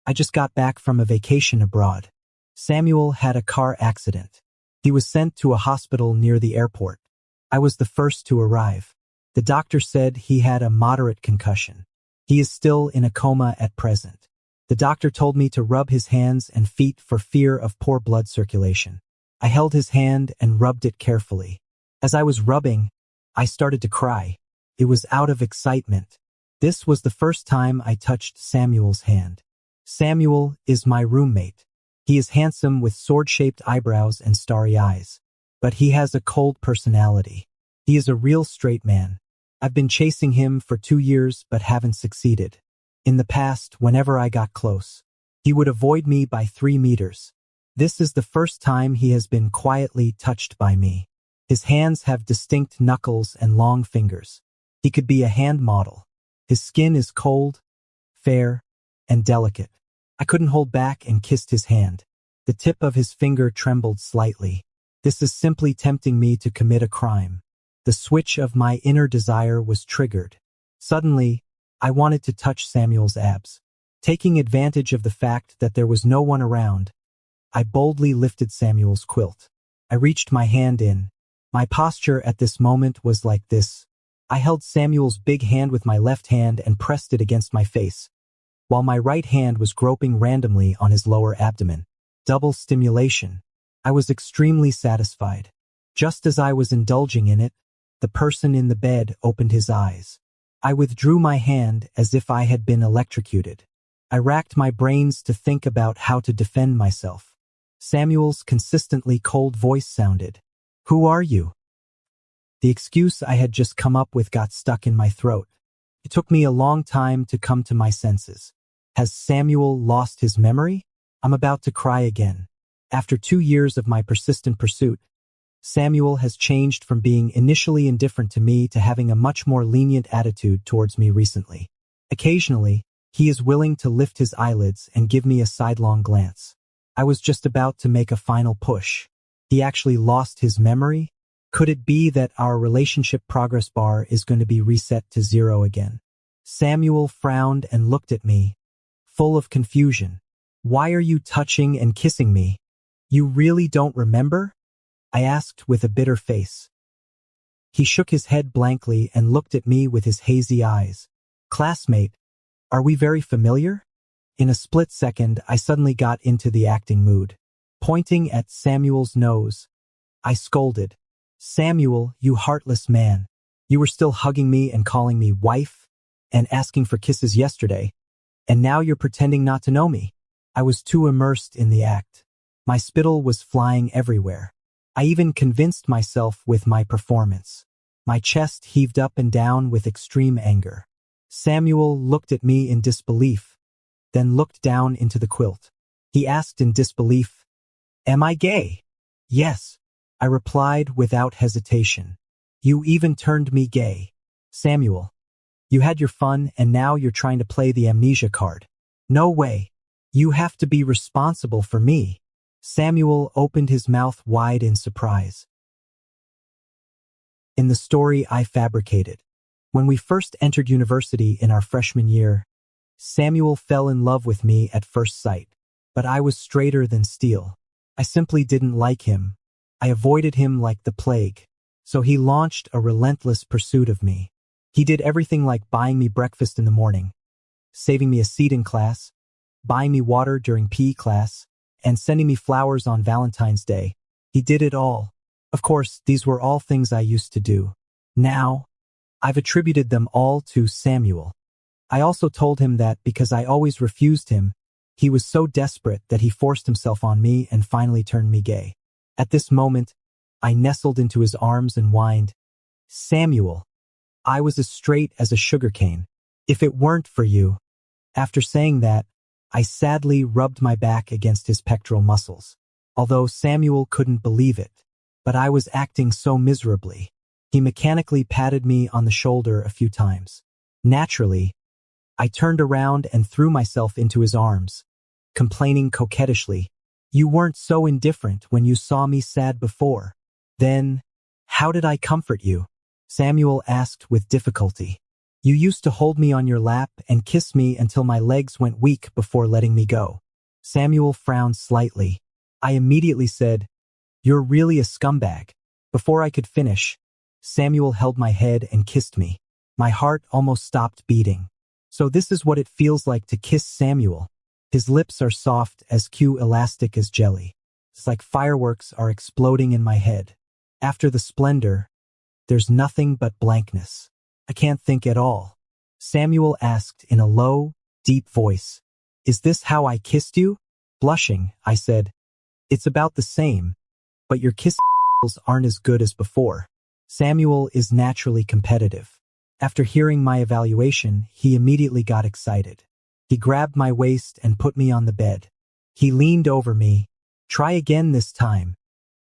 I just got back from a vacation abroad. Samuel had a car accident. He was sent to a hospital near the airport. I was the first to arrive. The doctor said he had a moderate concussion. He is still in a coma at present. The doctor told me to rub his hands and feet for fear of poor blood circulation. I held his hand and rubbed it carefully. As I was rubbing, I started to cry. It was out of excitement. This was the first time I touched Samuel's hand. Samuel is my roommate. He is handsome with sword-shaped eyebrows and starry eyes. But he has a cold personality. He is a real straight man. I've been chasing him for 2 years but haven't succeeded. In the past, whenever I got close, he would avoid me by 3 meters. This is the first time he has been quietly touched by me. His hands have distinct knuckles and long fingers. He could be a hand model. His skin is cold, fair, and delicate. I couldn't hold back and kissed his hand. The tip of his finger trembled slightly. This is simply tempting me to commit a crime. The switch of my inner desire was triggered. Suddenly, I wanted to touch Samuel's abs. Taking advantage of the fact that there was no one around, I boldly lifted Samuel's quilt. I reached my hand in. My posture at this moment was like this. I held Samuel's big hand with my left hand and pressed it against my face, while my right hand was groping randomly on his lower abdomen. Double stimulation. I was extremely satisfied. Just as I was indulging in it, the person in the bed opened his eyes. I withdrew my hand as if I had been electrocuted. I racked my brains to think about how to defend myself. Samuel's consistently cold voice sounded. "Who are you?" The excuse I had just come up with got stuck in my throat. It took me a long time to come to my senses. Has Samuel lost his memory? I'm about to cry again. After 2 years of my persistent pursuit, Samuel has changed from being initially indifferent to me to having a much more lenient attitude towards me recently. Occasionally, he is willing to lift his eyelids and give me a sidelong glance. I was just about to make a final push. He actually lost his memory? Could it be that our relationship progress bar is going to be reset to 0 again? Samuel frowned and looked at me, full of confusion. "Why are you touching and kissing me? You really don't remember?" I asked with a bitter face. He shook his head blankly and looked at me with his hazy eyes. "Classmate, are we very familiar?" In a split second, I suddenly got into the acting mood. Pointing at Samuel's nose, I scolded. "Samuel, you heartless man. You were still hugging me and calling me wife and asking for kisses yesterday, and now you're pretending not to know me." I was too immersed in the act. My spittle was flying everywhere. I even convinced myself with my performance. My chest heaved up and down with extreme anger. Samuel looked at me in disbelief, then looked down into the quilt. He asked in disbelief, "Am I gay?" "Yes," I replied without hesitation. "You even turned me gay. Samuel, you had your fun and now you're trying to play the amnesia card. No way. You have to be responsible for me." Samuel opened his mouth wide in surprise. In the story I fabricated, when we first entered university in our freshman year, Samuel fell in love with me at first sight, but I was straighter than steel. I simply didn't like him. I avoided him like the plague. So he launched a relentless pursuit of me. He did everything like buying me breakfast in the morning, saving me a seat in class, buying me water during PE class, and sending me flowers on Valentine's Day. He did it all. Of course, these were all things I used to do. Now, I've attributed them all to Samuel. I also told him that because I always refused him, he was so desperate that he forced himself on me and finally turned me gay. At this moment, I nestled into his arms and whined, "Samuel, I was as straight as a sugarcane. If it weren't for you." After saying that, I sadly rubbed my back against his pectoral muscles, although Samuel couldn't believe it. But I was acting so miserably. He mechanically patted me on the shoulder a few times. Naturally, I turned around and threw myself into his arms, complaining coquettishly, "You weren't so indifferent when you saw me sad before." "Then, how did I comfort you?" Samuel asked with difficulty. You used to hold me on your lap and kiss me until my legs went weak before letting me go. Samuel frowned slightly. I immediately said, "You're really a scumbag." Before I could finish, Samuel held my head and kissed me. My heart almost stopped beating. So this is what it feels like to kiss Samuel. His lips are soft as elastic as jelly. It's like fireworks are exploding in my head. After the splendor, there's nothing but blankness. I can't think at all. Samuel asked in a low, deep voice, "Is this how I kissed you?" Blushing, I said, "It's about the same, but your kisses aren't as good as before." Samuel is naturally competitive. After hearing my evaluation, he immediately got excited. He grabbed my waist and put me on the bed. He leaned over me. "Try again this time."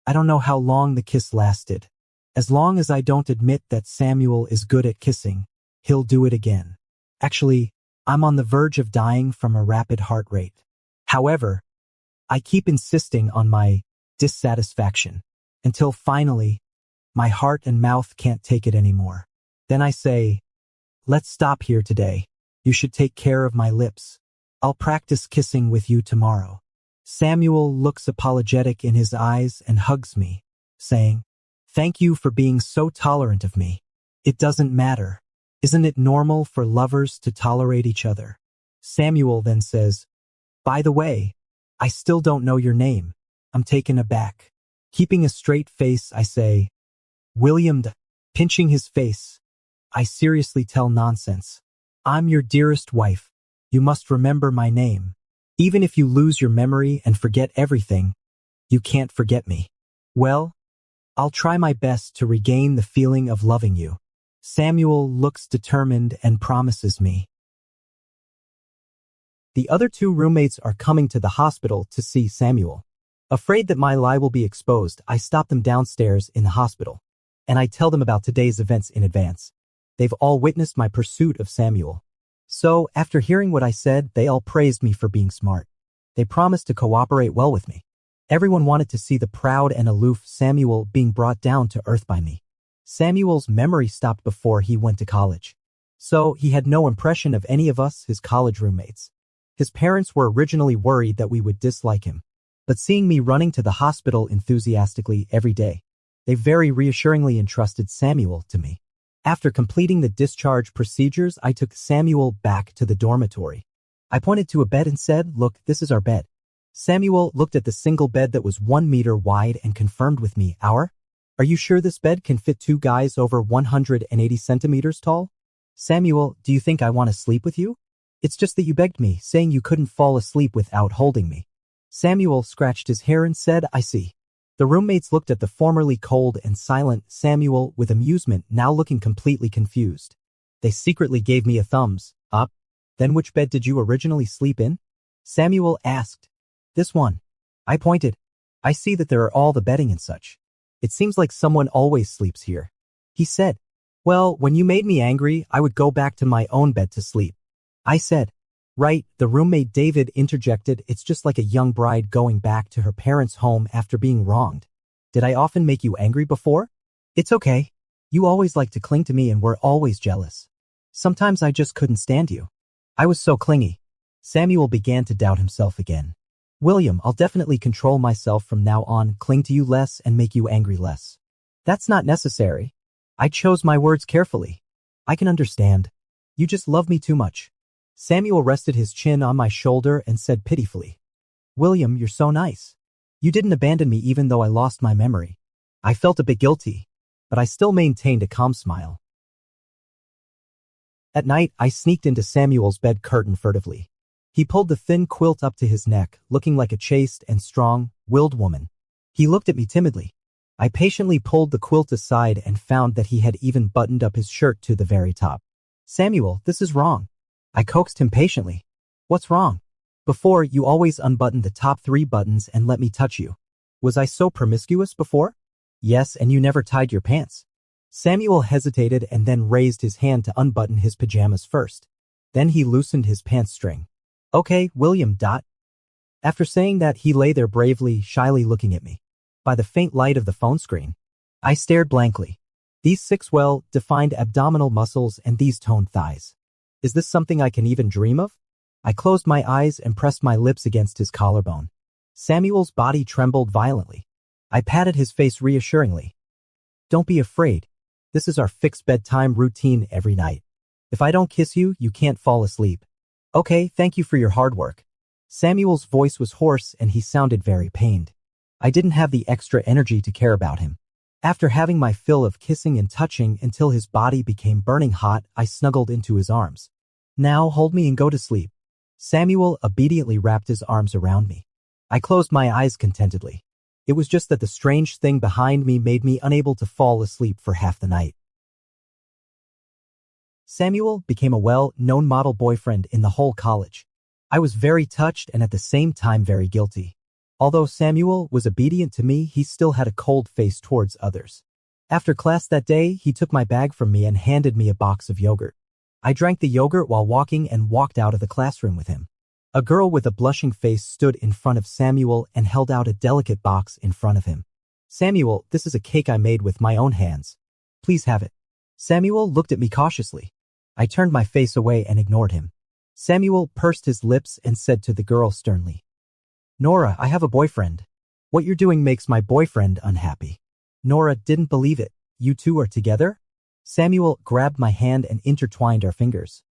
I don't know how long the kiss lasted. As long as I don't admit that Samuel is good at kissing, he'll do it again. Actually, I'm on the verge of dying from a rapid heart rate. However, I keep insisting on my dissatisfaction until finally, my heart and mouth can't take it anymore. Then I say, "Let's stop here today. You should take care of my lips. I'll practice kissing with you tomorrow." Samuel looks apologetic in his eyes and hugs me, saying, "Thank you for being so tolerant of me. It doesn't matter. Isn't it normal for lovers to tolerate each other?" Samuel then says, "By the way, I still don't know your name." I'm taken aback. Keeping a straight face, I say, "William." Pinching his face, I seriously tell nonsense. "I'm your dearest wife. You must remember my name. Even if you lose your memory and forget everything, you can't forget me." "Well, I'll try my best to regain the feeling of loving you." Samuel looks determined and promises me. The other two roommates are coming to the hospital to see Samuel. Afraid that my lie will be exposed, I stop them downstairs in the hospital, and I tell them about today's events in advance. They've all witnessed my pursuit of Samuel. So, after hearing what I said, they all praised me for being smart. They promised to cooperate well with me. Everyone wanted to see the proud and aloof Samuel being brought down to earth by me. Samuel's memory stopped before he went to college, so he had no impression of any of us, his college roommates. His parents were originally worried that we would dislike him, but seeing me running to the hospital enthusiastically every day, they very reassuringly entrusted Samuel to me. After completing the discharge procedures, I took Samuel back to the dormitory. I pointed to a bed and said, "Look, this is our bed." Samuel looked at the single bed that was 1 meter wide and confirmed with me, "Are you sure this bed can fit 2 guys over 180 centimeters tall?" "Samuel, do you think I want to sleep with you? It's just that you begged me, saying you couldn't fall asleep without holding me." Samuel scratched his hair and said, "I see." The roommates looked at the formerly cold and silent Samuel with amusement, now looking completely confused. They secretly gave me a thumbs up. "Then which bed did you originally sleep in?" Samuel asked. "This one." I pointed. "I see that there are all the bedding and such. It seems like someone always sleeps here." He said, "Well, when you made me angry, I would go back to my own bed to sleep." I said, "Right," the roommate David interjected, "It's just like a young bride going back to her parents' home after being wronged. Did I often make you angry before?" "It's okay. You always like to cling to me and were always jealous. Sometimes I just couldn't stand you. I was so clingy." Samuel began to doubt himself again. "William, I'll definitely control myself from now on, cling to you less and make you angry less." "That's not necessary. I chose my words carefully. I can understand. You just love me too much." Samuel rested his chin on my shoulder and said pitifully, "William, you're so nice. You didn't abandon me even though I lost my memory." I felt a bit guilty, but I still maintained a calm smile. At night, I sneaked into Samuel's bed curtain furtively. He pulled the thin quilt up to his neck, looking like a chaste and strong-willed woman. He looked at me timidly. I patiently pulled the quilt aside and found that he had even buttoned up his shirt to the very top. "Samuel, this is wrong." I coaxed him patiently. "What's wrong? Before, you always unbuttoned the top 3 buttons and let me touch you. Was I so promiscuous before?" "Yes, and you never tied your pants." Samuel hesitated and then raised his hand to unbutton his pajamas first. Then he loosened his pants string. "Okay, William. After saying that, he lay there bravely, shyly looking at me. By the faint light of the phone screen, I stared blankly. These 6 well-defined abdominal muscles and these toned thighs. Is this something I can even dream of? I closed my eyes and pressed my lips against his collarbone. Samuel's body trembled violently. I patted his face reassuringly. Don't be afraid. This is our fixed bedtime routine every night. If I don't kiss you, you can't fall asleep. Okay, thank you for your hard work. Samuel's voice was hoarse and he sounded very pained. I didn't have the extra energy to care about him. After having my fill of kissing and touching until his body became burning hot, I snuggled into his arms. Now hold me and go to sleep. Samuel obediently wrapped his arms around me. I closed my eyes contentedly. It was just that the strange thing behind me made me unable to fall asleep for half the night. Samuel became a well-known model boyfriend in the whole college. I was very touched and at the same time very guilty. Although Samuel was obedient to me, he still had a cold face towards others. After class that day, he took my bag from me and handed me a box of yogurt. I drank the yogurt while walking and walked out of the classroom with him. A girl with a blushing face stood in front of Samuel and held out a delicate box in front of him. Samuel, this is a cake I made with my own hands. Please have it. Samuel looked at me cautiously. I turned my face away and ignored him. Samuel pursed his lips and said to the girl sternly, Nora, I have a boyfriend. What you're doing makes my boyfriend unhappy. Nora didn't believe it. You two are together? Samuel grabbed my hand and intertwined our fingers.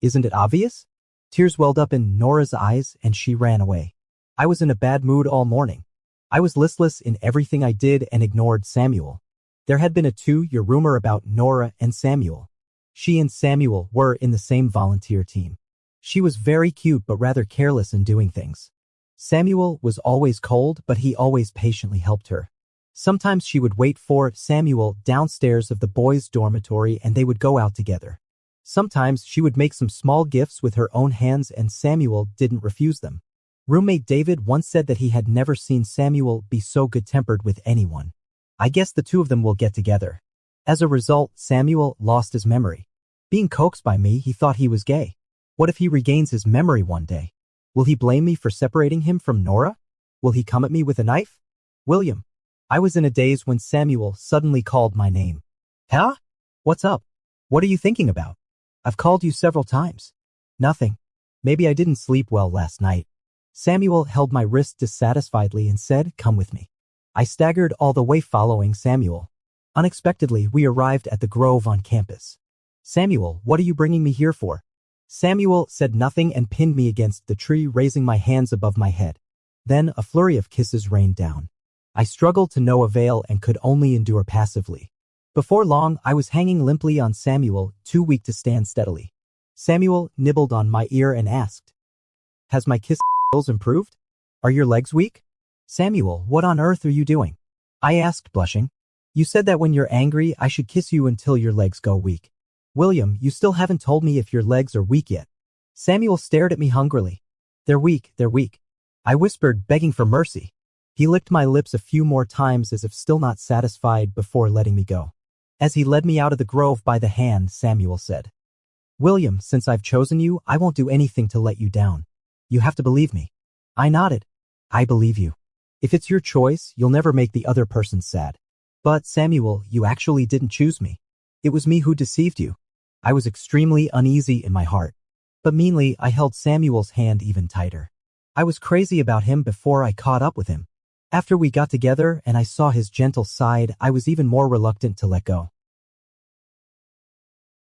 Isn't it obvious? Tears welled up in Nora's eyes and she ran away. I was in a bad mood all morning. I was listless in everything I did and ignored Samuel. There had been a 2-year rumor about Nora and Samuel. She and Samuel were in the same volunteer team. She was very cute but rather careless in doing things. Samuel was always cold, but he always patiently helped her. Sometimes she would wait for Samuel downstairs of the boys' dormitory and they would go out together. Sometimes she would make some small gifts with her own hands and Samuel didn't refuse them. Roommate David once said that he had never seen Samuel be so good-tempered with anyone. I guess the two of them will get together. As a result, Samuel lost his memory. Being coaxed by me, he thought he was gay. What if he regains his memory one day? Will he blame me for separating him from Nora? Will he come at me with a knife? William. I was in a daze when Samuel suddenly called my name. Huh? What's up? What are you thinking about? I've called you several times. Nothing. Maybe I didn't sleep well last night. Samuel held my wrist dissatisfiedly and said, come with me. I staggered all the way following Samuel. Unexpectedly, we arrived at the Grove on campus. Samuel, what are you bringing me here for? Samuel said nothing and pinned me against the tree, raising my hands above my head. Then a flurry of kisses rained down. I struggled to no avail and could only endure passively. Before long, I was hanging limply on Samuel, too weak to stand steadily. Samuel nibbled on my ear and asked, has my kiss skills improved? Are your legs weak? Samuel, what on earth are you doing? I asked, blushing. You said that when you're angry, I should kiss you until your legs go weak. William, you still haven't told me if your legs are weak yet. Samuel stared at me hungrily. They're weak, they're weak. I whispered, begging for mercy. He licked my lips a few more times as if still not satisfied before letting me go. As he led me out of the grove by the hand, Samuel said, William, since I've chosen you, I won't do anything to let you down. You have to believe me. I nodded. I believe you. If it's your choice, you'll never make the other person sad. But, Samuel, you actually didn't choose me. It was me who deceived you. I was extremely uneasy in my heart. But meanly, I held Samuel's hand even tighter. I was crazy about him before I caught up with him. After we got together and I saw his gentle side, I was even more reluctant to let go.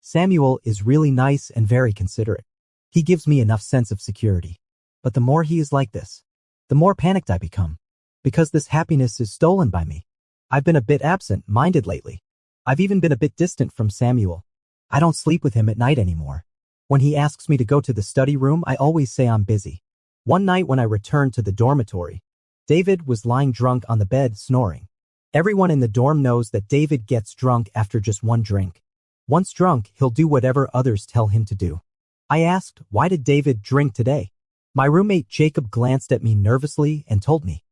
Samuel is really nice and very considerate. He gives me enough sense of security. But the more he is like this, the more panicked I become. Because this happiness is stolen by me. I've been a bit absent-minded lately. I've even been a bit distant from Samuel. I don't sleep with him at night anymore. When he asks me to go to the study room, I always say I'm busy. One night when I returned to the dormitory, David was lying drunk on the bed, snoring. Everyone in the dorm knows that David gets drunk after just one drink. Once drunk, he'll do whatever others tell him to do. I asked, why did David drink today? My roommate Jacob glanced at me nervously and told me.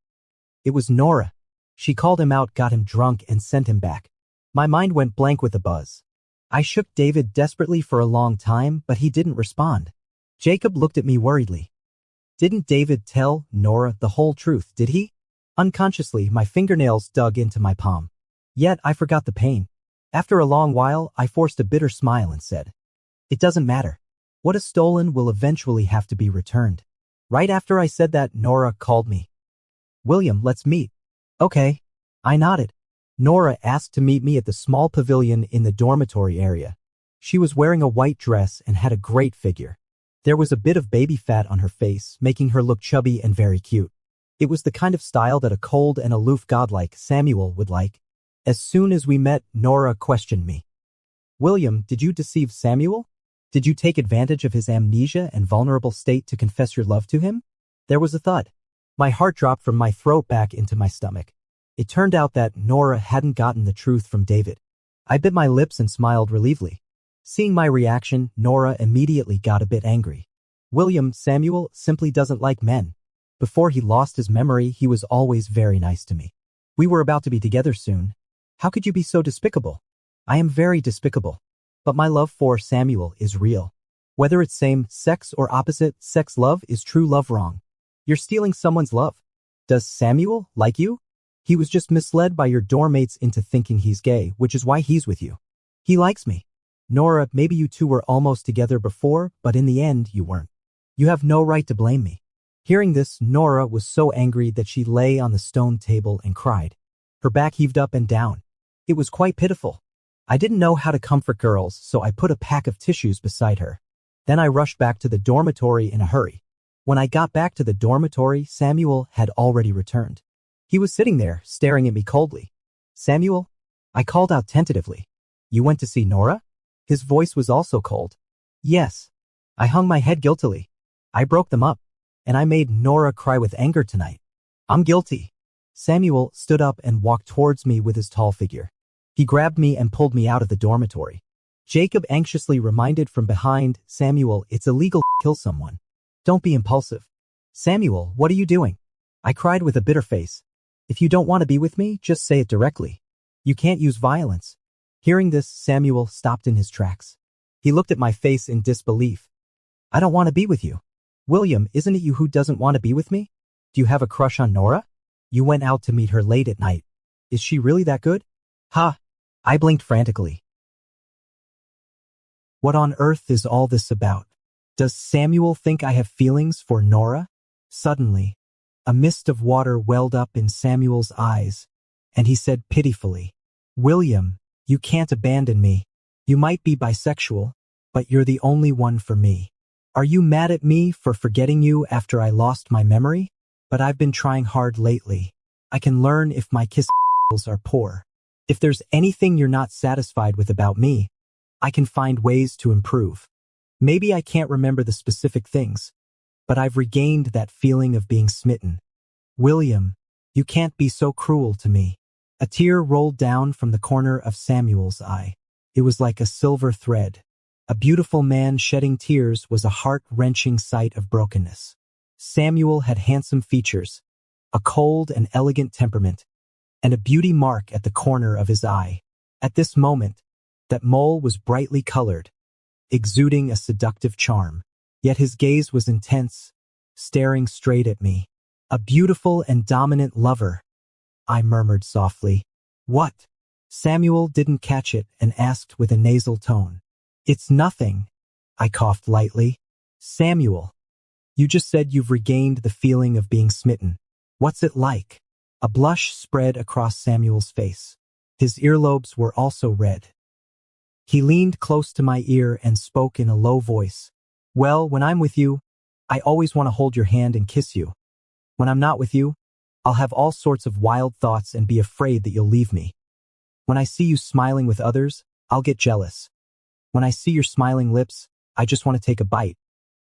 It was Nora. She called him out, got him drunk, and sent him back. My mind went blank with a buzz. I shook David desperately for a long time, but he didn't respond. Jacob looked at me worriedly. Didn't David tell Nora the whole truth, did he? Unconsciously, my fingernails dug into my palm. Yet I forgot the pain. After a long while, I forced a bitter smile and said, "It doesn't matter. What is stolen will eventually have to be returned." Right after I said that, Nora called me. "William, let's meet." "Okay." I nodded. Nora asked to meet me at the small pavilion in the dormitory area. She was wearing a white dress and had a great figure. There was a bit of baby fat on her face, making her look chubby and very cute. It was the kind of style that a cold and aloof god like Samuel would like. As soon as we met, Nora questioned me. "William, did you deceive Samuel? Did you take advantage of his amnesia and vulnerable state to confess your love to him?" There was a thud. My heart dropped from my throat back into my stomach. It turned out that Nora hadn't gotten the truth from David. I bit my lips and smiled relievedly. Seeing my reaction, Nora immediately got a bit angry. "William, Samuel simply doesn't like men. Before he lost his memory, he was always very nice to me. We were about to be together soon. How could you be so despicable?" "I am very despicable. But my love for Samuel is real. Whether it's same sex or opposite sex love is true love wrong. You're stealing someone's love. Does Samuel like you? He was just misled by your dorm mates into thinking he's gay, which is why he's with you. He likes me. Nora, maybe you two were almost together before, but in the end, you weren't. You have no right to blame me." Hearing this, Nora was so angry that she lay on the stone table and cried. Her back heaved up and down. It was quite pitiful. I didn't know how to comfort girls, so I put a pack of tissues beside her. Then I rushed back to the dormitory in a hurry. When I got back to the dormitory, Samuel had already returned. He was sitting there, staring at me coldly. "Samuel?" I called out tentatively. "You went to see Nora?" His voice was also cold. "Yes." I hung my head guiltily. "I broke them up, and I made Nora cry with anger tonight. I'm guilty." Samuel stood up and walked towards me with his tall figure. He grabbed me and pulled me out of the dormitory. Jacob anxiously reminded from behind, "Samuel, it's illegal to kill someone. Don't be impulsive." "Samuel, what are you doing?" I cried with a bitter face. "If you don't want to be with me, just say it directly. You can't use violence." Hearing this, Samuel stopped in his tracks. He looked at my face in disbelief. "I don't want to be with you." "William, isn't it you who doesn't want to be with me? Do you have a crush on Nora? You went out to meet her late at night. Is she really that good?" "Ha!" I blinked frantically. What on earth is all this about? Does Samuel think I have feelings for Nora? Suddenly, a mist of water welled up in Samuel's eyes, and he said pitifully, "William, you can't abandon me. You might be bisexual, but you're the only one for me. Are you mad at me for forgetting you after I lost my memory? But I've been trying hard lately. I can learn if my kiss are poor. If there's anything you're not satisfied with about me, I can find ways to improve. Maybe I can't remember the specific things, but I've regained that feeling of being smitten. William, you can't be so cruel to me." A tear rolled down from the corner of Samuel's eye. It was like a silver thread. A beautiful man shedding tears was a heart-wrenching sight of brokenness. Samuel had handsome features, a cold and elegant temperament, and a beauty mark at the corner of his eye. At this moment, that mole was brightly colored, exuding a seductive charm. Yet his gaze was intense, staring straight at me. "A beautiful and dominant lover," I murmured softly. "What?" Samuel didn't catch it and asked with a nasal tone. "It's nothing," I coughed lightly. "Samuel, you just said you've regained the feeling of being smitten. What's it like?" A blush spread across Samuel's face. His earlobes were also red. He leaned close to my ear and spoke in a low voice. "Well, when I'm with you, I always want to hold your hand and kiss you. When I'm not with you, I'll have all sorts of wild thoughts and be afraid that you'll leave me. When I see you smiling with others, I'll get jealous. When I see your smiling lips, I just want to take a bite.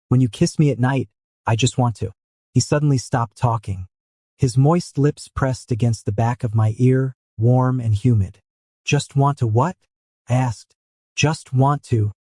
When you kiss me at night, I just want to." He suddenly stopped talking. His moist lips pressed against the back of my ear, warm and humid. "Just want to what?" I asked. "Just want to."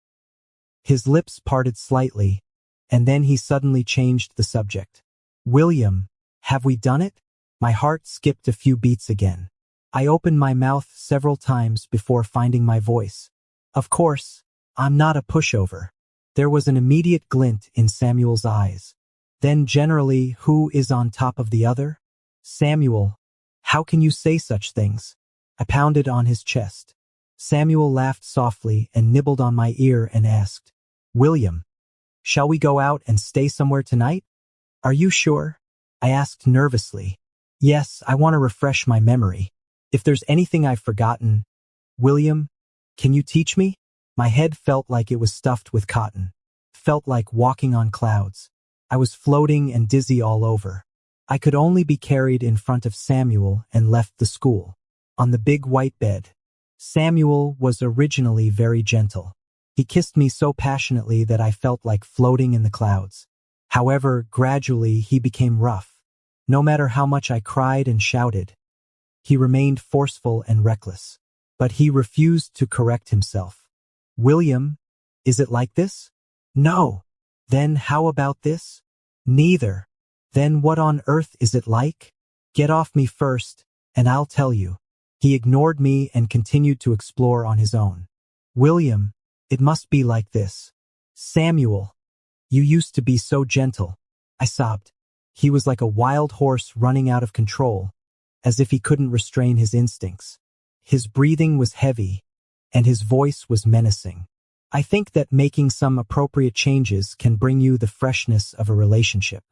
His lips parted slightly, and then he suddenly changed the subject. "William, have we done it?" My heart skipped a few beats again. I opened my mouth several times before finding my voice. "Of course, I'm not a pushover." There was an immediate glint in Samuel's eyes. "Then generally, who is on top of the other?" "Samuel, how can you say such things?" I pounded on his chest. Samuel laughed softly and nibbled on my ear and asked, "William, shall we go out and stay somewhere tonight?" "Are you sure?" I asked nervously. "Yes, I want to refresh my memory. If there's anything I've forgotten." "William, can you teach me?" My head felt like it was stuffed with cotton. Felt like walking on clouds. I was floating and dizzy all over. I could only be carried in front of Samuel and left the school. On the big white bed. Samuel was originally very gentle. He kissed me so passionately that I felt like floating in the clouds. However, gradually he became rough. No matter how much I cried and shouted, he remained forceful and reckless. But he refused to correct himself. "William, is it like this?" "No." "Then how about this?" "Neither." "Then what on earth is it like?" "Get off me first, and I'll tell you." He ignored me and continued to explore on his own. "William, it must be like this." "Samuel, you used to be so gentle." I sobbed. He was like a wild horse running out of control, as if he couldn't restrain his instincts. His breathing was heavy, and his voice was menacing. I think that making some appropriate changes can bring you the freshness of a relationship.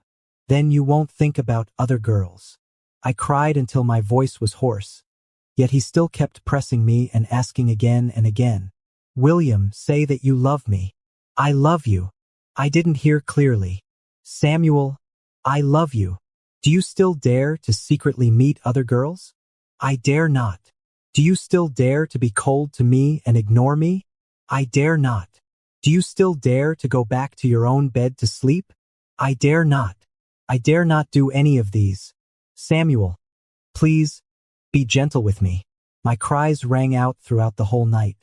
Then you won't think about other girls. I cried until my voice was hoarse. Yet he still kept pressing me and asking again and again, "William, say that you love me." "I love you." I didn't hear clearly. "Samuel, I love you. Do you still dare to secretly meet other girls?" "I dare not." "Do you still dare to be cold to me and ignore me?" "I dare not." "Do you still dare to go back to your own bed to sleep?" "I dare not." "I dare not do any of these." "Samuel, please, be gentle with me." My cries rang out throughout the whole night.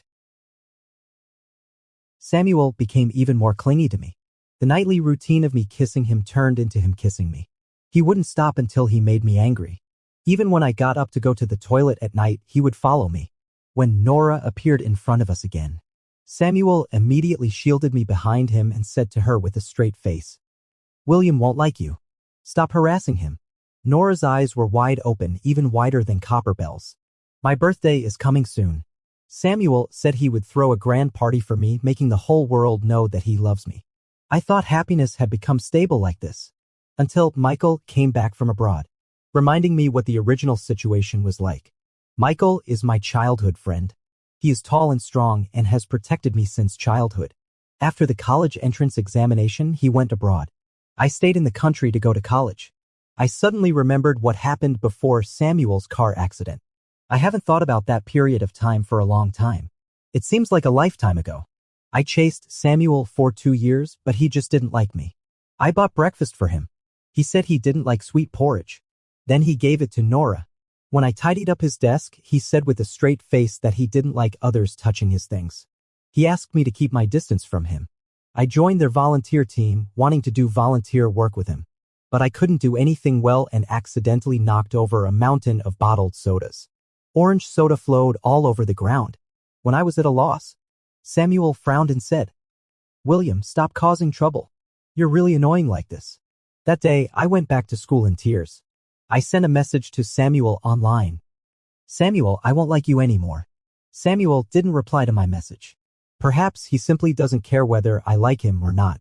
Samuel became even more clingy to me. The nightly routine of me kissing him turned into him kissing me. He wouldn't stop until he made me angry. Even when I got up to go to the toilet at night, he would follow me. When Nora appeared in front of us again, Samuel immediately shielded me behind him and said to her with a straight face, "William won't like you. Stop harassing him." Nora's eyes were wide open, even wider than copper bells. "My birthday is coming soon. Samuel said he would throw a grand party for me, making the whole world know that he loves me." I thought happiness had become stable like this, until Michael came back from abroad, reminding me what the original situation was like. Michael is my childhood friend. He is tall and strong and has protected me since childhood. After the college entrance examination, he went abroad. I stayed in the country to go to college. I suddenly remembered what happened before Samuel's car accident. I haven't thought about that period of time for a long time. It seems like a lifetime ago. I chased Samuel for 2 years, but he just didn't like me. I bought breakfast for him. He said he didn't like sweet porridge. Then he gave it to Nora. When I tidied up his desk, he said with a straight face that he didn't like others touching his things. He asked me to keep my distance from him. I joined their volunteer team, wanting to do volunteer work with him. But I couldn't do anything well and accidentally knocked over a mountain of bottled sodas. Orange soda flowed all over the ground. When I was at a loss, Samuel frowned and said, "William, stop causing trouble. You're really annoying like this." That day, I went back to school in tears. I sent a message to Samuel online. "Samuel, I won't like you anymore." Samuel didn't reply to my message. Perhaps he simply doesn't care whether I like him or not.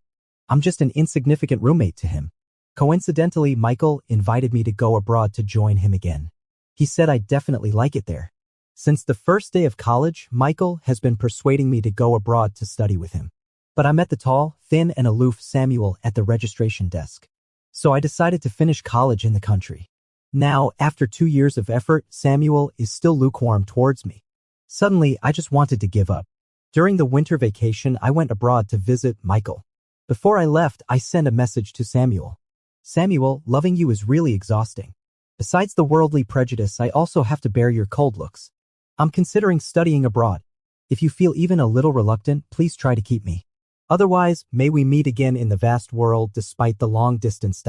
I'm just an insignificant roommate to him. Coincidentally, Michael invited me to go abroad to join him again. He said I'd definitely like it there. Since the first day of college, Michael has been persuading me to go abroad to study with him. But I met the tall, thin, and aloof Samuel at the registration desk. So I decided to finish college in the country. Now, after 2 years of effort, Samuel is still lukewarm towards me. Suddenly, I just wanted to give up. During the winter vacation, I went abroad to visit Michael. Before I left, I sent a message to Samuel. "Samuel, loving you is really exhausting. Besides the worldly prejudice, I also have to bear your cold looks. I'm considering studying abroad. If you feel even a little reluctant, please try to keep me. Otherwise, may we meet again in the vast world despite the long distance.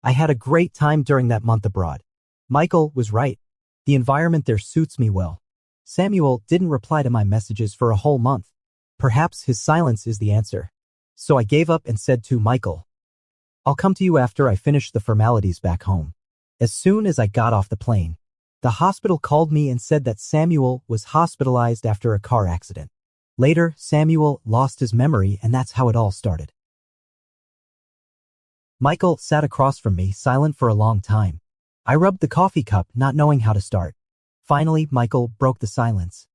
I had a great time during that month abroad. Michael was right. The environment there suits me well." Samuel didn't reply to my messages for a whole month. Perhaps his silence is the answer. So I gave up and said to Michael, "I'll come to you after I finish the formalities back home." As soon as I got off the plane, The hospital called me and said that Samuel was hospitalized after a car accident. Later, Samuel lost his memory, and that's how it all started. Michael sat across from me, silent for a long time. I rubbed the coffee cup, not knowing how to start. Finally, Michael broke the silence.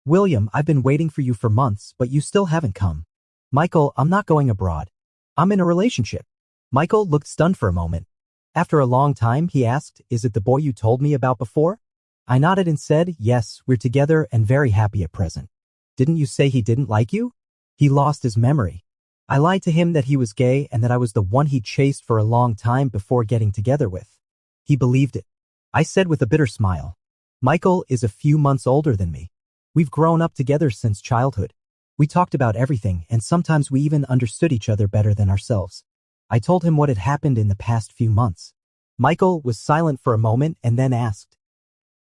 William, I've been waiting for you for months, but you still haven't come. Michael, I'm not going abroad. I'm in a relationship. Michael looked stunned for a moment. After a long time, he asked, is it the boy you told me about before? I nodded and said, yes, we're together and very happy at present. Didn't you say he didn't like you? He lost his memory. I lied to him that he was gay and that I was the one he chased for a long time before getting together with. He believed it. I said with a bitter smile. Michael is a few months older than me. We've grown up together since childhood. We talked about everything, and sometimes we even understood each other better than ourselves. I told him what had happened in the past few months. Michael was silent for a moment and then asked,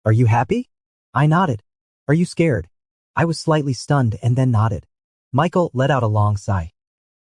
are you happy? I nodded. Are you scared? I was slightly stunned and then nodded. Michael let out a long sigh.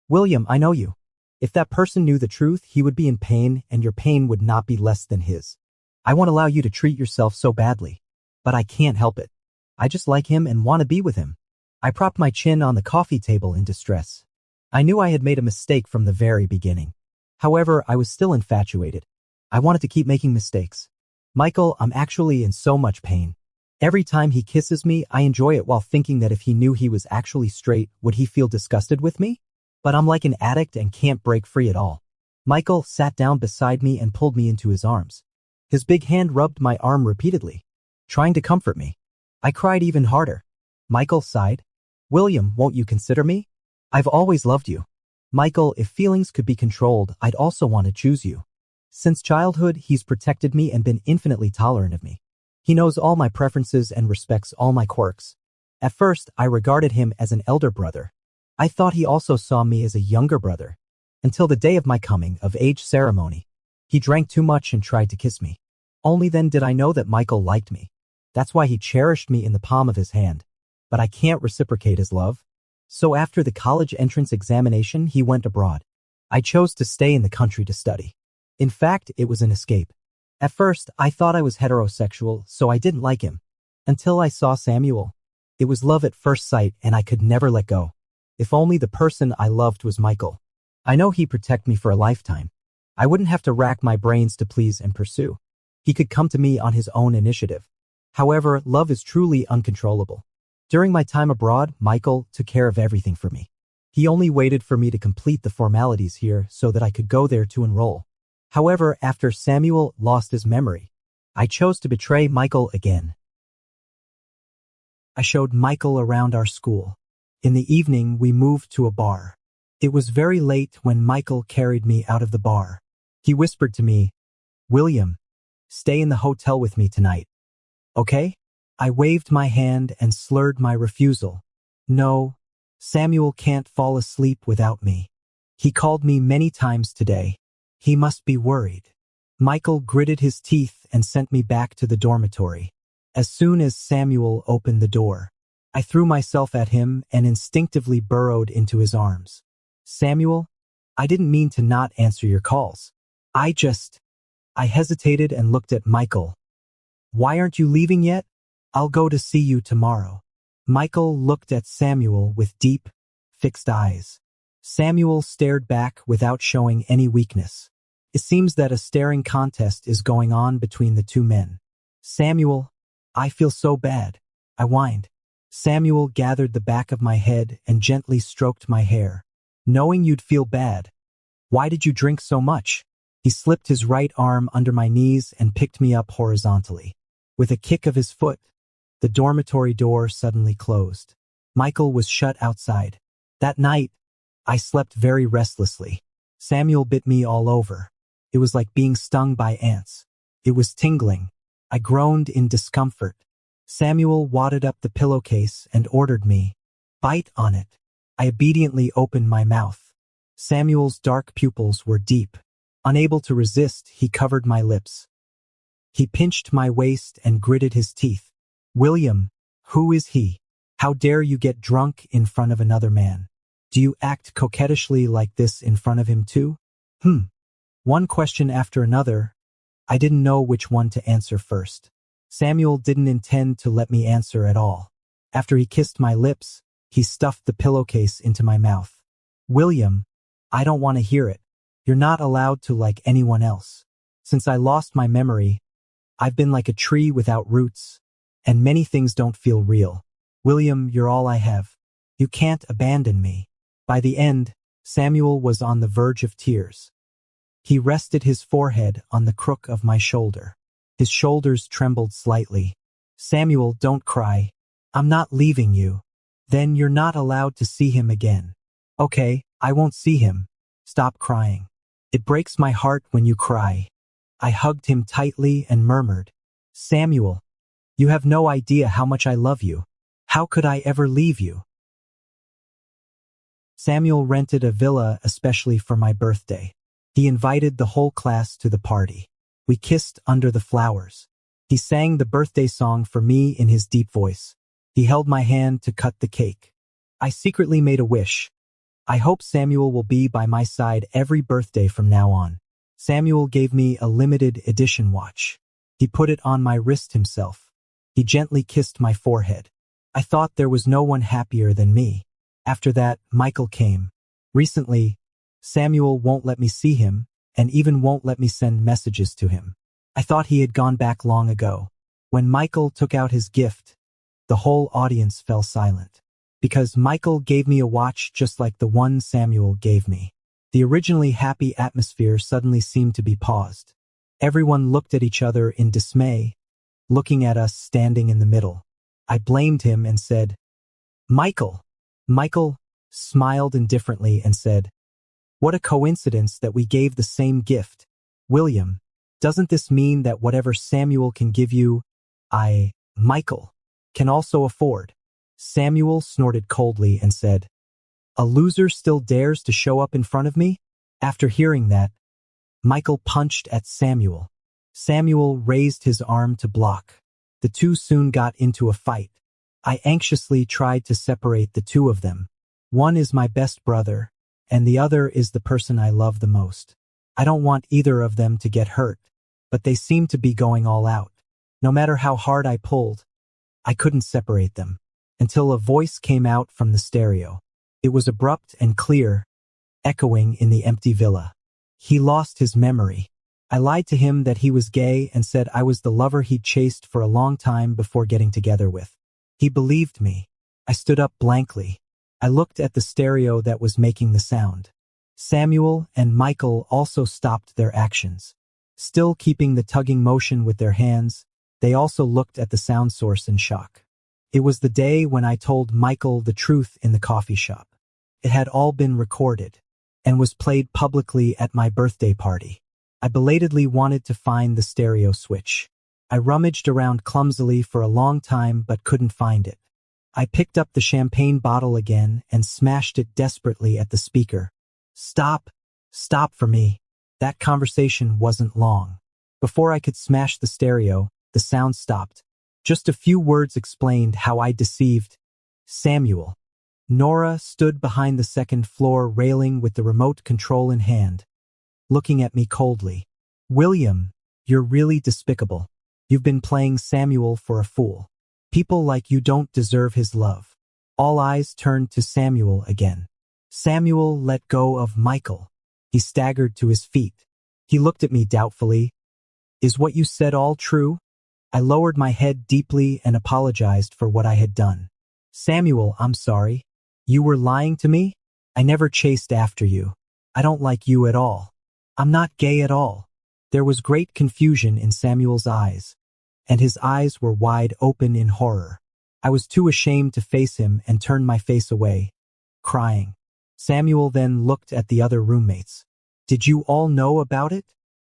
William, I know you. If that person knew the truth, he would be in pain, and your pain would not be less than his. I won't allow you to treat yourself so badly. But I can't help it. I just like him and want to be with him. I propped my chin on the coffee table in distress. I knew I had made a mistake from the very beginning. However, I was still infatuated. I wanted to keep making mistakes. Michael, I'm actually in so much pain. Every time he kisses me, I enjoy it while thinking that if he knew he was actually straight, would he feel disgusted with me? But I'm like an addict and can't break free at all. Michael sat down beside me and pulled me into his arms. His big hand rubbed my arm repeatedly, trying to comfort me. I cried even harder. Michael sighed. William, won't you consider me? I've always loved you. Michael, if feelings could be controlled, I'd also want to choose you. Since childhood, he's protected me and been infinitely tolerant of me. He knows all my preferences and respects all my quirks. At first, I regarded him as an elder brother. I thought he also saw me as a younger brother. Until the day of my coming-of-age ceremony. He drank too much and tried to kiss me. Only then did I know that Michael liked me. That's why he cherished me in the palm of his hand. But I can't reciprocate his love. So after the college entrance examination, he went abroad. I chose to stay in the country to study. In fact, it was an escape. At first, I thought I was heterosexual, so I didn't like him. Until I saw Samuel. It was love at first sight, and I could never let go. If only the person I loved was Michael. I know he'd protect me for a lifetime. I wouldn't have to rack my brains to please and pursue. He could come to me on his own initiative. However, love is truly uncontrollable. During my time abroad, Michael took care of everything for me. He only waited for me to complete the formalities here so that I could go there to enroll. However, after Samuel lost his memory, I chose to betray Michael again. I showed Michael around our school. In the evening, we moved to a bar. It was very late when Michael carried me out of the bar. He whispered to me, William, stay in the hotel with me tonight. Okay? I waved my hand and slurred my refusal. No, Samuel can't fall asleep without me. He called me many times today. He must be worried. Michael gritted his teeth and sent me back to the dormitory. As soon as Samuel opened the door, I threw myself at him and instinctively burrowed into his arms. Samuel, I didn't mean to not answer your calls. I hesitated and looked at Michael. Why aren't you leaving yet? I'll go to see you tomorrow. Michael looked at Samuel with deep, fixed eyes. Samuel stared back without showing any weakness. It seems that a staring contest is going on between the two men. Samuel, I feel so bad, I whined. Samuel gathered the back of my head and gently stroked my hair. Knowing you'd feel bad. Why did you drink so much? He slipped his right arm under my knees and picked me up horizontally. With a kick of his foot, the dormitory door suddenly closed. Michael was shut outside. That night, I slept very restlessly. Samuel bit me all over. It was like being stung by ants. It was tingling. I groaned in discomfort. Samuel wadded up the pillowcase and ordered me, bite on it. I obediently opened my mouth. Samuel's dark pupils were deep. Unable to resist, he covered my lips. He pinched my waist and gritted his teeth. William, who is he? How dare you get drunk in front of another man? Do you act coquettishly like this in front of him too? One question after another. I didn't know which one to answer first. Samuel didn't intend to let me answer at all. After he kissed my lips, he stuffed the pillowcase into my mouth. William, I don't want to hear it. You're not allowed to like anyone else. Since I lost my memory, I've been like a tree without roots, and many things don't feel real. William, you're all I have. You can't abandon me. By the end, Samuel was on the verge of tears. He rested his forehead on the crook of my shoulder. His shoulders trembled slightly. Samuel, don't cry. I'm not leaving you. Then you're not allowed to see him again. Okay, I won't see him. Stop crying. It breaks my heart when you cry. I hugged him tightly and murmured, Samuel, you have no idea how much I love you. How could I ever leave you? Samuel rented a villa especially for my birthday. He invited the whole class to the party. We kissed under the flowers. He sang the birthday song for me in his deep voice. He held my hand to cut the cake. I secretly made a wish. I hope Samuel will be by my side every birthday from now on. Samuel gave me a limited edition watch. He put it on my wrist himself. He gently kissed my forehead. I thought there was no one happier than me. After that, Michael came. Recently, Samuel won't let me see him, and even won't let me send messages to him. I thought he had gone back long ago. When Michael took out his gift, the whole audience fell silent. Because Michael gave me a watch just like the one Samuel gave me. The originally happy atmosphere suddenly seemed to be paused. Everyone looked at each other in dismay, looking at us standing in the middle. I blamed him and said, Michael. Michael smiled indifferently and said, what a coincidence that we gave the same gift. William, doesn't this mean that whatever Samuel can give you, Michael, can also afford? Samuel snorted coldly and said, a loser still dares to show up in front of me? After hearing that, Michael punched at Samuel. Samuel raised his arm to block. The two soon got into a fight. I anxiously tried to separate the two of them. One is my best brother, and the other is the person I love the most. I don't want either of them to get hurt, but they seem to be going all out. No matter how hard I pulled, I couldn't separate them, until a voice came out from the stereo. It was abrupt and clear, echoing in the empty villa. He lost his memory. I lied to him that he was gay and said I was the lover he'd chased for a long time before getting together with. He believed me. I stood up blankly. I looked at the stereo that was making the sound. Samuel and Michael also stopped their actions. Still keeping the tugging motion with their hands, they also looked at the sound source in shock. It was the day when I told Michael the truth in the coffee shop. It had all been recorded and was played publicly at my birthday party. I belatedly wanted to find the stereo switch. I rummaged around clumsily for a long time but couldn't find it. I picked up the champagne bottle again and smashed it desperately at the speaker. Stop! Stop for me! That conversation wasn't long. Before I could smash the stereo, the sound stopped. Just a few words explained how I deceived Samuel. Nora stood behind the second floor railing with the remote control in hand, looking at me coldly. William, you're really despicable. You've been playing Samuel for a fool. People like you don't deserve his love. All eyes turned to Samuel again. Samuel let go of Michael. He staggered to his feet. He looked at me doubtfully. Is what you said all true? I lowered my head deeply and apologized for what I had done. Samuel, I'm sorry. You were lying to me? I never chased after you. I don't like you at all. I'm not gay at all. There was great confusion in Samuel's eyes, and his eyes were wide open in horror. I was too ashamed to face him and turned my face away, crying. Samuel then looked at the other roommates. Did you all know about it?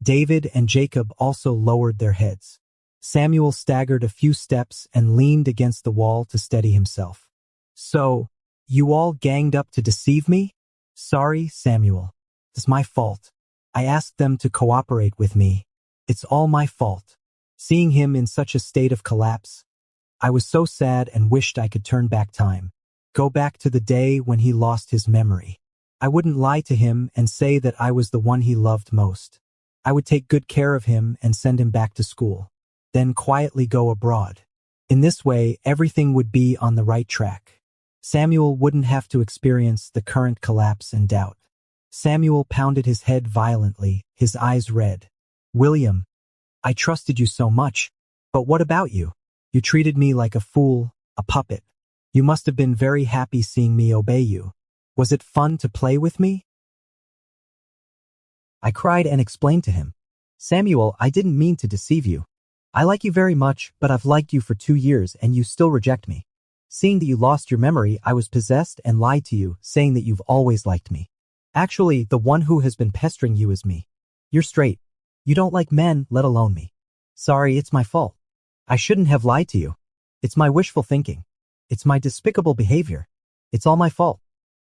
David and Jacob also lowered their heads. Samuel staggered a few steps and leaned against the wall to steady himself. So, you all ganged up to deceive me? Sorry, Samuel. It's my fault. I asked them to cooperate with me. It's all my fault. Seeing him in such a state of collapse, I was so sad and wished I could turn back time. Go back to the day when he lost his memory. I wouldn't lie to him and say that I was the one he loved most. I would take good care of him and send him back to school. then quietly go abroad. In this way, everything would be on the right track. Samuel wouldn't have to experience the current collapse and doubt. Samuel pounded his head violently, his eyes red. William, I trusted you so much. But what about you? You treated me like a fool, a puppet. You must have been very happy seeing me obey you. Was it fun to play with me? I cried and explained to him. Samuel, I didn't mean to deceive you. I like you very much, but I've liked you for 2 years and you still reject me. Seeing that you lost your memory, I was possessed and lied to you, saying that you've always liked me. Actually, the one who has been pestering you is me. You're straight. You don't like men, let alone me. Sorry, it's my fault. I shouldn't have lied to you. It's my wishful thinking. It's my despicable behavior. It's all my fault.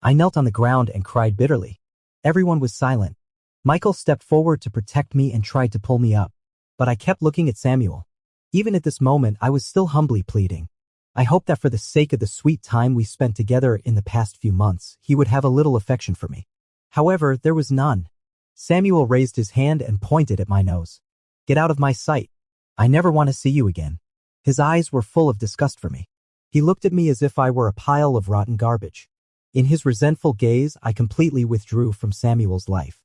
I knelt on the ground and cried bitterly. Everyone was silent. Michael stepped forward to protect me and tried to pull me up. But I kept looking at Samuel. Even at this moment, I was still humbly pleading. I hoped that for the sake of the sweet time we spent together in the past few months, he would have a little affection for me. However, there was none. Samuel raised his hand and pointed at my nose. Get out of my sight. I never want to see you again. His eyes were full of disgust for me. He looked at me as if I were a pile of rotten garbage. In his resentful gaze, I completely withdrew from Samuel's life.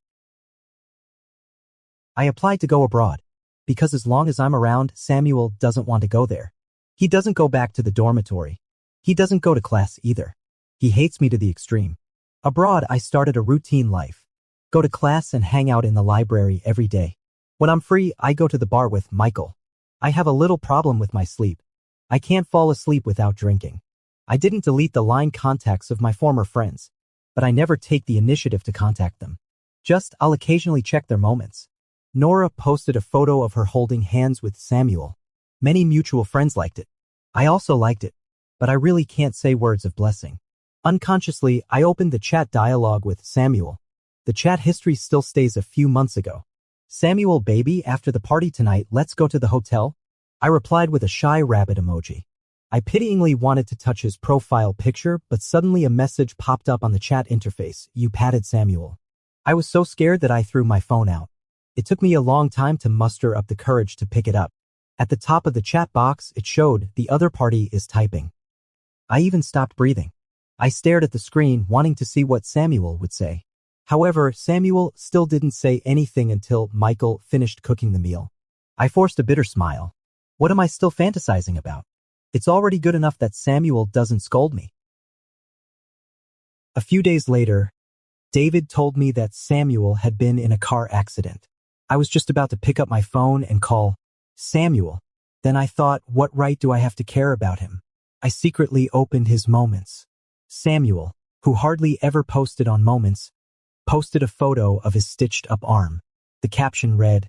I applied to go abroad. Because as long as I'm around, Samuel doesn't want to go there. He doesn't go back to the dormitory. He doesn't go to class either. He hates me to the extreme. Abroad, I started a routine life. Go to class and hang out in the library every day. When I'm free, I go to the bar with Michael. I have a little problem with my sleep. I can't fall asleep without drinking. I didn't delete the line contacts of my former friends, but I never take the initiative to contact them. I'll occasionally check their moments. Nora posted a photo of her holding hands with Samuel. Many mutual friends liked it. I also liked it, but I really can't say words of blessing. Unconsciously, I opened the chat dialogue with Samuel. The chat history still stays a few months ago. Samuel, baby, after the party tonight, let's go to the hotel? I replied with a shy rabbit emoji. I pityingly wanted to touch his profile picture, but suddenly a message popped up on the chat interface. You patted Samuel. I was so scared that I threw my phone out. It took me a long time to muster up the courage to pick it up. At the top of the chat box, it showed the other party is typing. I even stopped breathing. I stared at the screen, wanting to see what Samuel would say. However, Samuel still didn't say anything until Michael finished cooking the meal. I forced a bitter smile. What am I still fantasizing about? It's already good enough that Samuel doesn't scold me. A few days later, David told me that Samuel had been in a car accident. I was just about to pick up my phone and call Samuel. Then I thought, what right do I have to care about him? I secretly opened his Moments. Samuel, who hardly ever posted on Moments, posted a photo of his stitched-up arm. The caption read,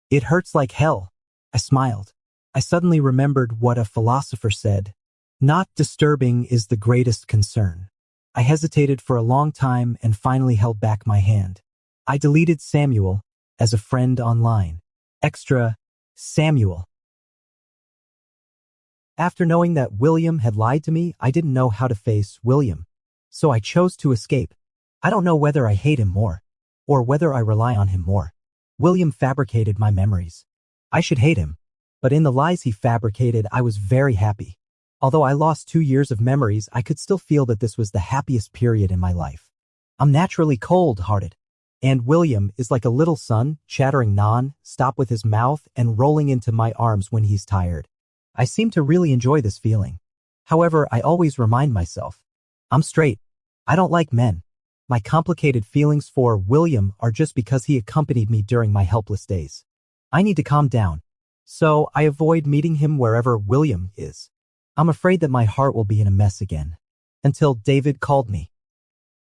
"It hurts like hell." I smiled. I suddenly remembered what a philosopher said. Not disturbing is the greatest concern. I hesitated for a long time and finally held back my hand. I deleted Samuel as a friend online. Extra, Samuel. After knowing that William had lied to me, I didn't know how to face William. So I chose to escape. I don't know whether I hate him more, or whether I rely on him more. William fabricated my memories. I should hate him. But in the lies he fabricated, I was very happy. Although I lost 2 years of memories, I could still feel that this was the happiest period in my life. I'm naturally cold-hearted. And William is like a little son, chattering non-stop with his mouth and rolling into my arms when he's tired. I seem to really enjoy this feeling. However, I always remind myself, I'm straight. I don't like men. My complicated feelings for William are just because he accompanied me during my helpless days. I need to calm down. So I avoid meeting him wherever William is. I'm afraid that my heart will be in a mess again. Until David called me.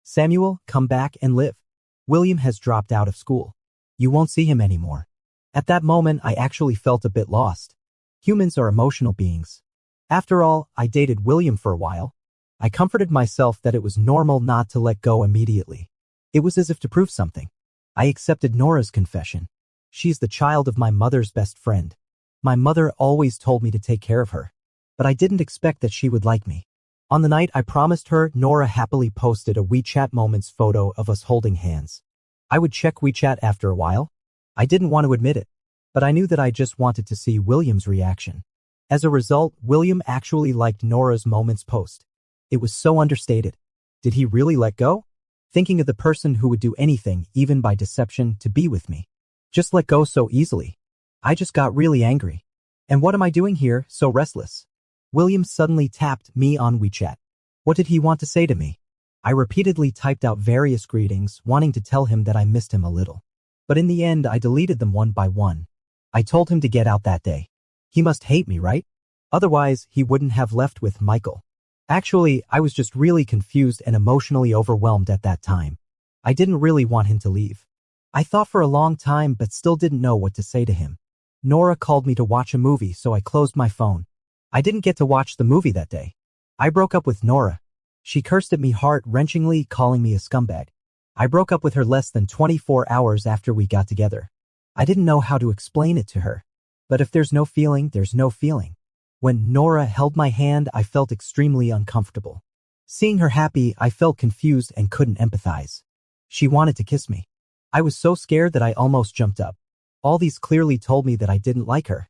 Samuel, come back and live. William has dropped out of school. You won't see him anymore. At that moment, I actually felt a bit lost. Humans are emotional beings. After all, I dated William for a while. I comforted myself that it was normal not to let go immediately. It was as if to prove something. I accepted Nora's confession. She's the child of my mother's best friend. My mother always told me to take care of her. But I didn't expect that she would like me. On the night I promised her, Nora happily posted a WeChat Moments photo of us holding hands. I would check WeChat after a while. I didn't want to admit it. but I knew that I just wanted to see William's reaction. As a result, William actually liked Nora's Moments post. It was so understated. Did he really let go? Thinking of the person who would do anything, even by deception, to be with me. Just let go so easily. I just got really angry. And what am I doing here, so restless? William suddenly tapped me on WeChat. What did he want to say to me? I repeatedly typed out various greetings, wanting to tell him that I missed him a little. But in the end, I deleted them one by one. I told him to get out that day. He must hate me, right? Otherwise, he wouldn't have left with Michael. Actually, I was just really confused and emotionally overwhelmed at that time. I didn't really want him to leave. I thought for a long time but still didn't know what to say to him. Nora called me to watch a movie, so I closed my phone. I didn't get to watch the movie that day. I broke up with Nora. She cursed at me heart-wrenchingly, calling me a scumbag. I broke up with her less than 24 hours after we got together. I didn't know how to explain it to her. But if there's no feeling, there's no feeling. When Nora held my hand, I felt extremely uncomfortable. Seeing her happy, I felt confused and couldn't empathize. She wanted to kiss me. I was so scared that I almost jumped up. All these clearly told me that I didn't like her.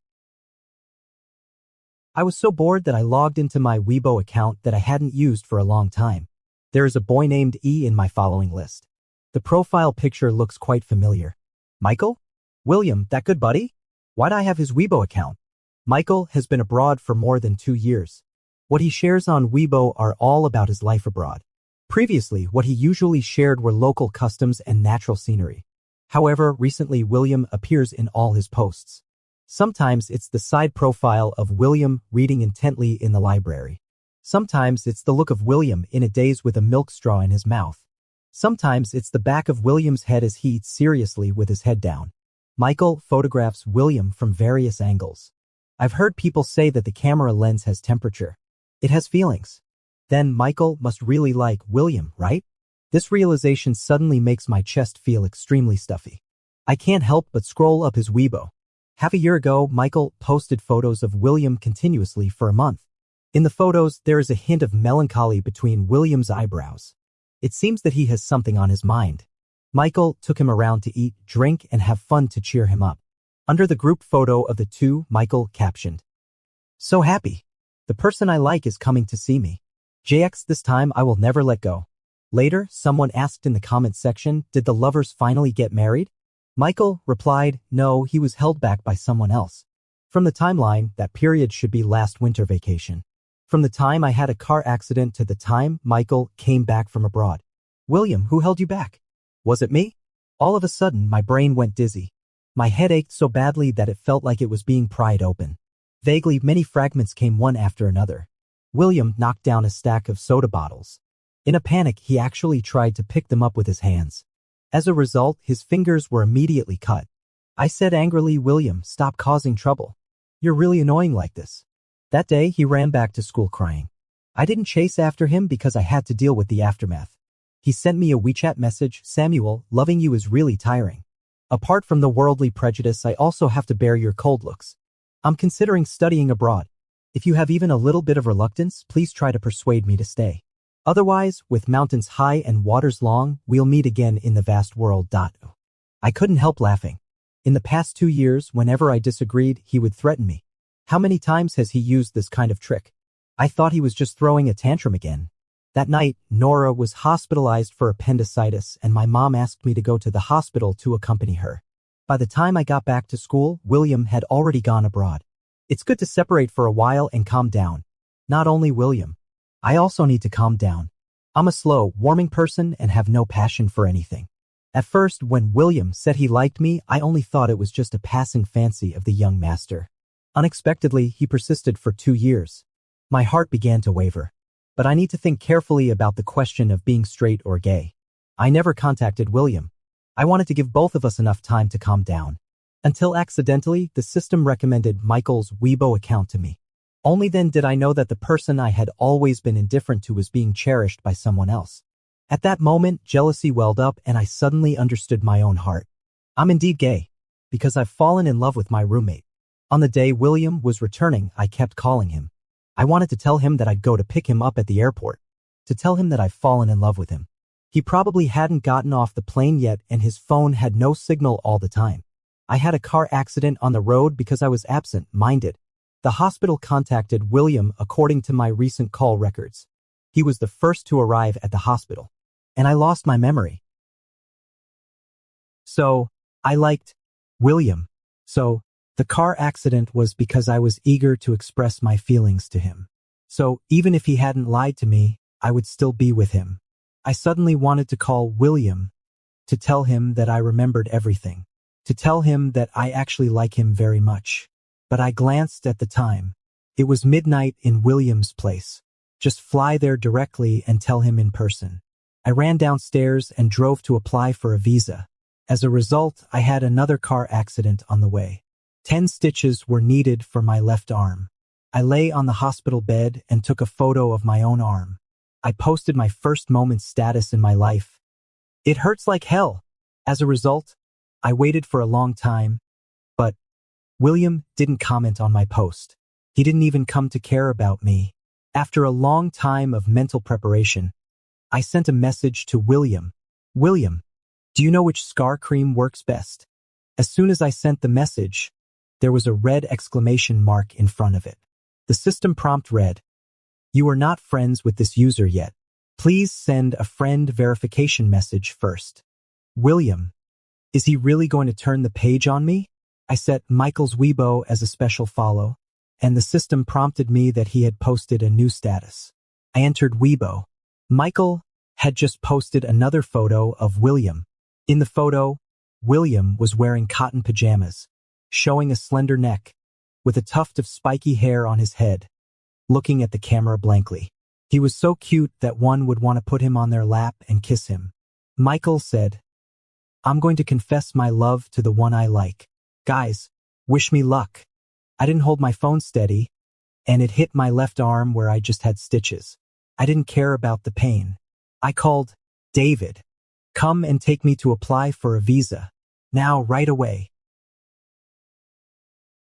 I was so bored that I logged into my Weibo account that I hadn't used for a long time. There is a boy named E in my following list. The profile picture looks quite familiar. Michael? William, that good buddy? Why'd I have his Weibo account? Michael has been abroad for more than 2 years. What he shares on Weibo are all about his life abroad. Previously, what he usually shared were local customs and natural scenery. However, recently William appears in all his posts. Sometimes it's the side profile of William reading intently in the library. Sometimes it's the look of William in a daze with a milk straw in his mouth. Sometimes it's the back of William's head as he eats seriously with his head down. Michael photographs William from various angles. I've heard people say that the camera lens has temperature. It has feelings. Then Michael must really like William, right? This realization suddenly makes my chest feel extremely stuffy. I can't help but scroll up his Weibo. Half a year ago, Michael posted photos of William continuously for a month. In the photos, there is a hint of melancholy between William's eyebrows. It seems that he has something on his mind. Michael took him around to eat, drink, and have fun to cheer him up. Under the group photo of the two, Michael captioned, "So happy. The person I like is coming to see me. JX, this time I will never let go." Later, someone asked in the comment section, did the lovers finally get married? Michael replied, no, he was held back by someone else. From the timeline, that period should be last winter vacation. From the time I had a car accident to the time Michael came back from abroad. William, who held you back? Was it me? All of a sudden, my brain went dizzy. My head ached so badly that it felt like it was being pried open. Vaguely, many fragments came one after another. William knocked down a stack of soda bottles. In a panic, he actually tried to pick them up with his hands. As a result, his fingers were immediately cut. I said angrily, "William, stop causing trouble. You're really annoying like this." That day, he ran back to school crying. I didn't chase after him because I had to deal with the aftermath. He sent me a WeChat message, "Samuel, loving you is really tiring. Apart from the worldly prejudice, I also have to bear your cold looks. I'm considering studying abroad. If you have even a little bit of reluctance, please try to persuade me to stay. Otherwise, with mountains high and waters long, we'll meet again in the vast world." I couldn't help laughing. In the past 2 years, whenever I disagreed, he would threaten me. How many times has he used this kind of trick? I thought he was just throwing a tantrum again. That night, Nora was hospitalized for appendicitis and my mom asked me to go to the hospital to accompany her. By the time I got back to school, William had already gone abroad. It's good to separate for a while and calm down. Not only William. I also need to calm down. I'm a slow, warming person and have no passion for anything. At first, when William said he liked me, I only thought it was just a passing fancy of the young master. Unexpectedly, he persisted for 2 years. My heart began to waver. But I need to think carefully about the question of being straight or gay. I never contacted William. I wanted to give both of us enough time to calm down. Until accidentally, the system recommended Michael's Weibo account to me. Only then did I know that the person I had always been indifferent to was being cherished by someone else. At that moment, jealousy welled up and I suddenly understood my own heart. I'm indeed gay. Because I've fallen in love with my roommate. On the day William was returning, I kept calling him. I wanted to tell him that I'd go to pick him up at the airport. To tell him that I've fallen in love with him. He probably hadn't gotten off the plane yet and his phone had no signal all the time. I had a car accident on the road because I was absent-minded. The hospital contacted William according to my recent call records. He was the first to arrive at the hospital, and I lost my memory. So, I liked William. So, the car accident was because I was eager to express my feelings to him. So, even if he hadn't lied to me, I would still be with him. I suddenly wanted to call William to tell him that I remembered everything, to tell him that I actually like him very much. But I glanced at the time. It was midnight in William's place. Just fly there directly and tell him in person. I ran downstairs and drove to apply for a visa. As a result, I had another car accident on the way. 10 stitches were needed for my left arm. I lay on the hospital bed and took a photo of my own arm. I posted my first moment status in my life. It hurts like hell. As a result, I waited for a long time, but William didn't comment on my post. He didn't even come to care about me. After a long time of mental preparation, I sent a message to William. William, do you know which scar cream works best? As soon as I sent the message, there was a red exclamation mark in front of it. The system prompt read, "You are not friends with this user yet. Please send a friend verification message first." William, is he really going to turn the page on me? I set Michael's Weibo as a special follow, and the system prompted me that he had posted a new status. I entered Weibo. Michael had just posted another photo of William. In the photo, William was wearing cotton pajamas, showing a slender neck, with a tuft of spiky hair on his head, looking at the camera blankly. He was so cute that one would want to put him on their lap and kiss him. Michael said, "I'm going to confess my love to the one I like. Guys, wish me luck." I didn't hold my phone steady, and it hit my left arm where I just had stitches. I didn't care about the pain. I called, "David, come and take me to apply for a visa. Now, right away."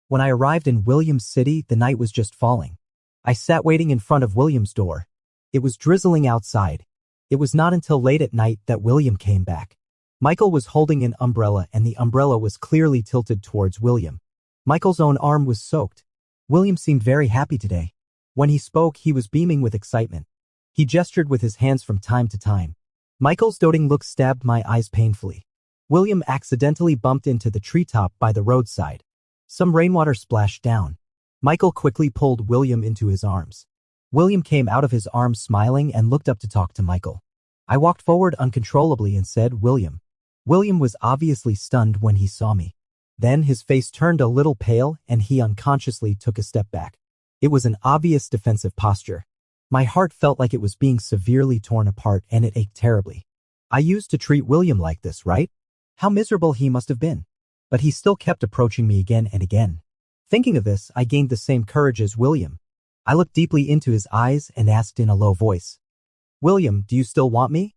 When I arrived in Williams City, the night was just falling. I sat waiting in front of William's door. It was drizzling outside. It was not until late at night that William came back. Michael was holding an umbrella, and the umbrella was clearly tilted towards William. Michael's own arm was soaked. William seemed very happy today. When he spoke, he was beaming with excitement. He gestured with his hands from time to time. Michael's doting look stabbed my eyes painfully. William accidentally bumped into the treetop by the roadside. Some rainwater splashed down. Michael quickly pulled William into his arms. William came out of his arms smiling and looked up to talk to Michael. I walked forward uncontrollably and said, "William." William was obviously stunned when he saw me. Then his face turned a little pale and he unconsciously took a step back. It was an obvious defensive posture. My heart felt like it was being severely torn apart and it ached terribly. I used to treat William like this, right? How miserable he must have been. But he still kept approaching me again and again. Thinking of this, I gained the same courage as William. I looked deeply into his eyes and asked in a low voice, "William, do you still want me?"